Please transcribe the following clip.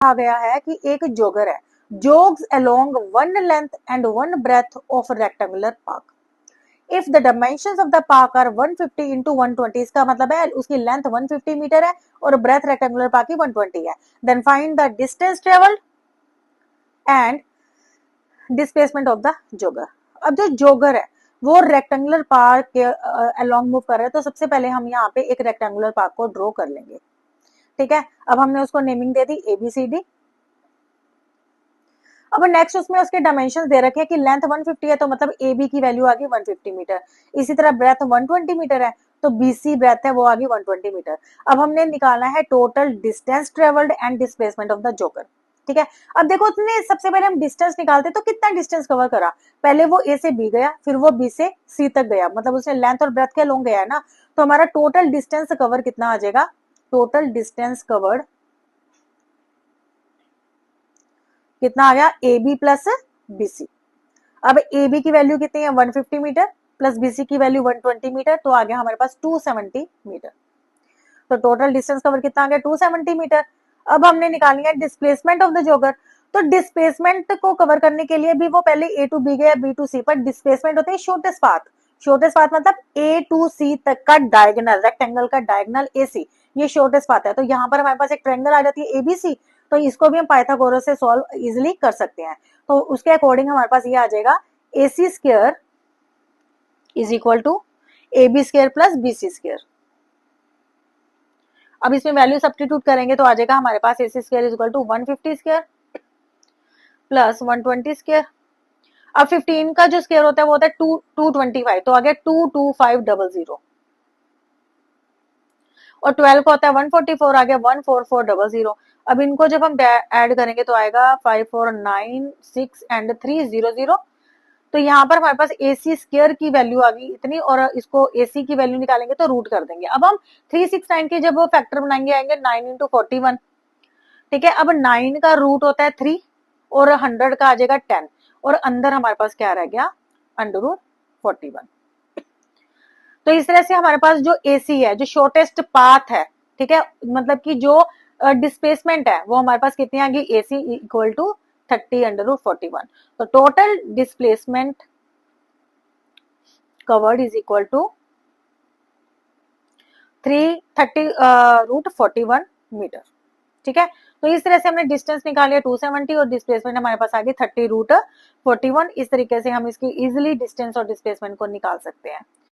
कहा गया है कि एक जोगर है, jogs along one length and one breadth of rectangular park. If the dimensions of the park are 150 into 120, इसका मतलब है उसकी लेंथ 150 मीटर है और ब्रेथ रेक्टेंगुलर पार्क की 120 है. Then find the distance traveled and displacement of the jogger. अब जो जोगर है वो रेक्टेंगुलर पार्क के अलोंग मूव कर रहा है, तो सबसे पहले हम यहाँ पे एक रेक्टेंगुलर पार्क को ड्रॉ कर लेंगे. ठीक है, अब हमने उसको नेमिंग दे दी ABCD. अब नेक्स्ट उसमें उसके डायमेंशन दे रखे हैं कि लेंथ 150 है, तो मतलब AB की वैल्यू आ गई 150 मीटर. इसी तरह ब्रेथ 120 मीटर है, तो BC ब्रेथ है वो आ गई 120 मीटर. अब हमने निकालना है total distance travelled and displacement of the joker. ठीक है, अब देखो उसने सबसे पहले हम डिस्टेंस निकालते तो कितना डिस्टेंस कवर करा. पहले वो A से B गया, फिर वो B से C तक गया, मतलब उसने लेंथ और ब्रेथ के अलोंग गया है ना. तो हमारा टोटल डिस्टेंस कवर कितना आ जाएगा, टोटल डिस्टेंस कवर्ड कितना आ गया, AB प्लस BC. अब AB की वैल्यू कितनी है 150 मीटर प्लस BC की वैल्यू 120 मीटर, तो आ गया हमारे पास 270 मीटर. तो टोटल डिस्टेंस कवर कितना आ गया 270 मीटर. अब हमने निकालनी है डिस्प्लेसमेंट ऑफ द जोगर. तो डिस्प्लेसमेंट को कवर करने के लिए भी वो पहले A टू B गया, B टू C, पर डिस्प्लेसमेंट होते हैं शॉर्टेस्ट पाथ. शॉर्टेस्ट पाथ मतलब A टू C तक का डायगोनल, रेक्टेंगल का डायगोनल AC, ये शॉर्टेस्ट पाथ है. तो यहाँ पर हमारे पास एक ट्रायंगल आ जाती है ABC, तो इसको भी हम पाइथागोरस से सॉल्व इजिली कर सकते हैं. तो उसके अकॉर्डिंग हमारे पास ये आ जाएगा AC square is equal to AB square plus BC square. अब इसमें वैल्यू सब्स्टिट्यूट करेंगे तो आ जाएगा हमारे पास AC square is equal to 150 square plus 120 square. अब 15 का जो स्क्वायर होता है वो होता है 225, तो आ गया 22500. और 12 का होता है 144, आ गया 14400. अब इनको जब हम ऐड करेंगे तो आएगा 5496 एंड 300. तो यहाँ पर हमारे पास AC स्क्वायर की वैल्यू आ गई इतनी, और इसको AC की वैल्यू निकालेंगे तो रूट कर देंगे. अब हम 369 के जब वो फैक्टर बनाएंगे आएंगे 9 इंटू 41. ठीक है, अब 9 का रूट होता है 3 और 100 का आ जाएगा 10, और अंदर हमारे पास क्या रह गया अंडर रूट 41. तो इस तरह से हमारे पास जो AC है, जो शॉर्टेस्ट पाथ है, ठीक है, मतलब कि जो डिस्प्लेसमेंट है वो हमारे पास कितनी आ गई AC equal to 30 under root 41. तो total displacement covered is equal to 330 root 41 metre. ठीक है, तो इस तरह से हमने डिस्टेंस निकाली 270 और डिस्प्लेसमेंट हमारे पास आ गई 30 रूट 41. इस तरीके से हम इसकी इजिली डिस्टेंस और डिस्प्लेसमेंट को निकाल सकते हैं.